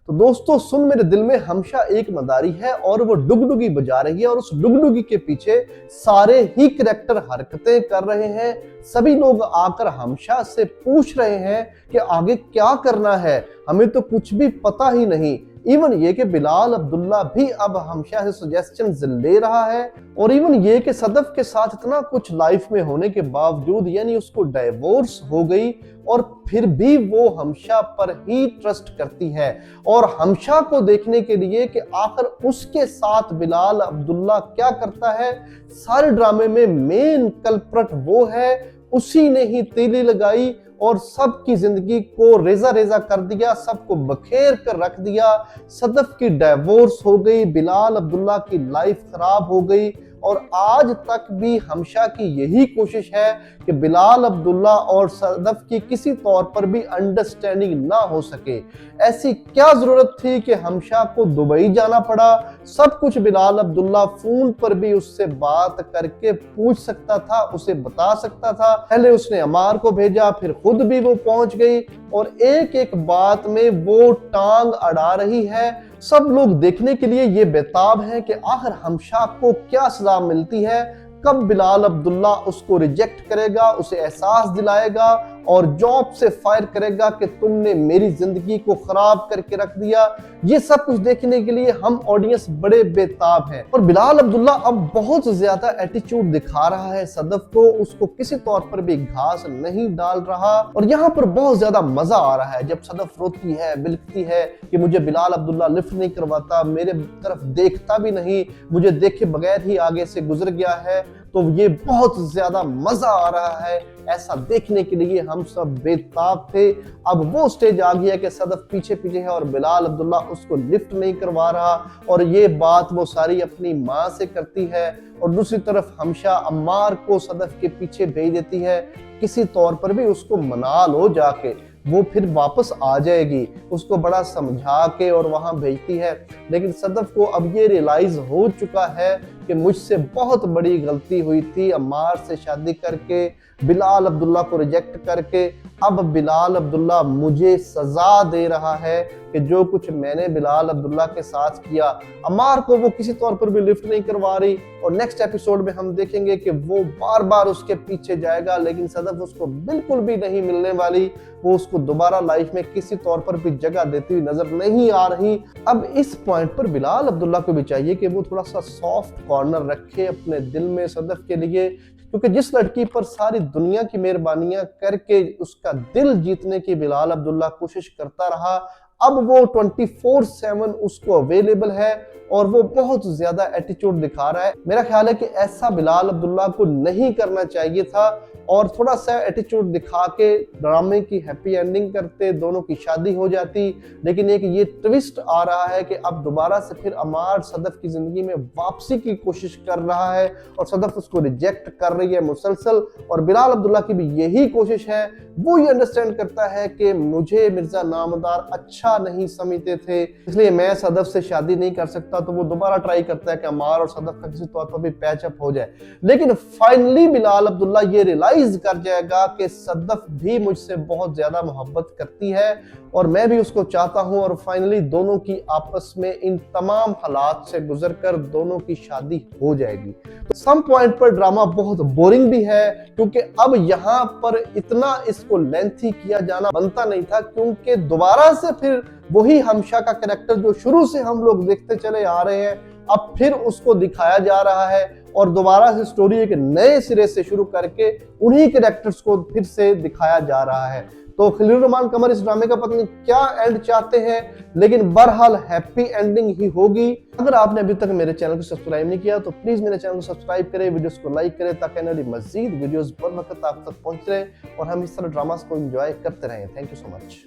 तो दोस्तों सुन मेरे दिल में हमशा एक मदारी है और वो डुगडुगी बजा रही है और उस डुगडुगी के पीछे सारे ही करैक्टर हरकतें कर रहे हैं। सभी लोग आकर हमशा से पूछ रहे हैं कि आगे क्या करना है, हमें तो कुछ भी पता ही नहीं। इवन ये कि बिलाल अब्दुल्ला भी अब हमशा से सजेशंस ले रहा है और इवन ये कि सदफ के साथ इतना कुछ लाइफ में होने के बावजूद यानी उसको डाइवोर्स हो गई और फिर भी वो हमशा पर ही ट्रस्ट करती है और हमशा को देखने के लिए कि आखिर उसके साथ बिलाल अब्दुल्ला क्या करता है। सारे ड्रामे में मेन कल्प्रिट वो है, उसी ने ही तीली लगाई और सबकी जिंदगी को रेजा रेजा कर दिया, सबको बखेर कर रख दिया। सदफ की डाइवोर्स हो गई, बिलाल अब्दुल्ला की लाइफ खराब हो गई और आज तक भी हमशा की यही कोशिश है कि बिलाल अब्दुल्ला और सदफ की किसी तौर पर भी अंडरस्टैंडिंग ना हो सके। ऐसी क्या जरूरत थी कि हमशा को दुबई जाना पड़ा? सब कुछ बिलाल अब्दुल्ला फोन पर भी उससे बात करके पूछ सकता था, उसे बता सकता था। पहले उसने अमार को भेजा, फिर खुद भी वो पहुंच गई और एक एक बात में वो टांग अड़ा रही है। सब लोग देखने के लिए ये बेताब हैं कि आखिर हमशा को क्या सजा मिलती है, कब बिलाल अब्दुल्ला उसको रिजेक्ट करेगा, उसे एहसास दिलाएगा और जॉब से फायर करेगा कि तुमने मेरी जिंदगी को खराब करके रख दिया। ये सब कुछ देखने के लिए हम ऑडियंस बड़े बेताब हैं और बिलाल अब्दुल्ला अब बहुत ज्यादा एटीट्यूड दिखा रहा है सदफ को, उसको किसी तौर पर भी घास नहीं डाल रहा और यहाँ पर बहुत ज्यादा मजा आ रहा है जब सदफ रोती है, बिलखती है कि मुझे बिलाल अब्दुल्ला लिफ्ट नहीं करवाता, मेरे तरफ देखता भी नहीं, मुझे देखे बगैर ही आगे से गुजर गया है। तो ये बहुत ज्यादा मजा आ रहा है, ऐसा देखने के लिए हम सब बेताब थे। अब वो स्टेज आ गया कि सदफ पीछे पीछे है और बिलाल अब्दुल्ला उसको लिफ्ट नहीं करवा रहा और ये बात वो सारी अपनी माँ से करती है और दूसरी तरफ हमशा अम्मार को सदफ के पीछे भेज देती है, किसी तौर पर भी उसको मना लो जाके, वो फिर वापस आ जाएगी, उसको बड़ा समझा के और वहां भेजती है। लेकिन सदफ को अब ये रियलाइज हो चुका है कि मुझसे बहुत बड़ी गलती हुई थी अम्मार से शादी करके, बिलाल अब्दुल्ला को रिजेक्ट करके। अब बिलाल अब्दुल्ला मुझे सजा दे रहा है कि जो कुछ मैंने बिलाल अब्दुल्ला के साथ किया। अम्मार को वो किसी तौर पर भी लिफ्ट नहीं करवा रही और नेक्स्ट एपिसोड में हम देखेंगे कि वो बार बार उसके पीछे जाएगा लेकिन सदफ उसको बिल्कुल भी नहीं मिलने वाली, वो उसको दोबारा लाइफ में किसी तौर पर भी जगह देती हुई नजर नहीं आ रही। अब इस पॉइंट पर बिलाल अब्दुल्ला को भी चाहिए कि वो थोड़ा सा सॉफ्ट कॉर्नर रखे अपने दिल में सदफ के लिए, क्योंकि जिस लड़की पर सारी दुनिया की मेहरबानियां करके उसका दिल जीतने की बिलाल अब्दुल्ला कोशिश करता रहा, अब वो 24/7 उसको अवेलेबल है और वो बहुत ज्यादा एटीट्यूड दिखा रहा है। मेरा ख्याल है कि ऐसा बिलाल अब्दुल्ला को नहीं करना चाहिए था और थोड़ा सा एटीट्यूड दिखा के ड्रामे की हैप्पी एंडिंग करते, दोनों की शादी हो जाती। लेकिन एक ये ट्विस्ट आ रहा है कि अब दोबारा से फिर अमार सदफ की जिंदगी में वापसी की कोशिश कर रहा है और सदफ उसको रिजेक्ट कर रही है मुसलसल और बिलाल अब्दुल्ला की भी यही कोशिश है। वो ये अंडरस्टैंड करता है कि मुझे मिर्जा नामदार अच्छा नहीं समझते थे इसलिए मैं सदफ से शादी नहीं कर सकता, तो वो दोबारा ट्राई करता है कि अमार और सदफ का किसी तौर पर भी पैचअप हो जाए। लेकिन फाइनली बिलाल अब्दुल्ला ये रियलाइज कर जाएगा कि सदफ भी मुझसे बहुत ज्यादा मोहब्बत करती है और मैं भी उसको चाहता हूं और फाइनली दोनों की आपस में इन तमाम हालात से गुजरकर दोनों की शादी हो जाएगी। तो सम पॉइंट पर ड्रामा बहुत बोरिंग भी है क्योंकि अब यहाँ पर इतना इसको लेंथी किया जाना बनता नहीं था, क्योंकि दोबारा से फिर वही हमशा का कैरेक्टर जो शुरू से हम लोग देखते चले आ रहे हैं अब फिर उसको दिखाया जा रहा है और दोबारा से स्टोरी एक नए सिरे से शुरू करके उन्हीं कैरेक्टर्स को फिर से दिखाया जा रहा है। तो खलील रहमान कमर इस ड्रामे का पता नहीं क्या एंड चाहते हैं, लेकिन बहरहाल हैप्पी एंडिंग ही होगी। अगर आपने अभी तक मेरे चैनल को सब्सक्राइब नहीं किया तो प्लीज मेरे चैनल को सब्सक्राइब करें, वीडियोस को लाइक करें ताकि आने वाली मजीद वीडियोस बर वक्त आप तक पहुंच रहे और हम इस तरह ड्रामास को एंजॉय करते रहें। Thank you so much.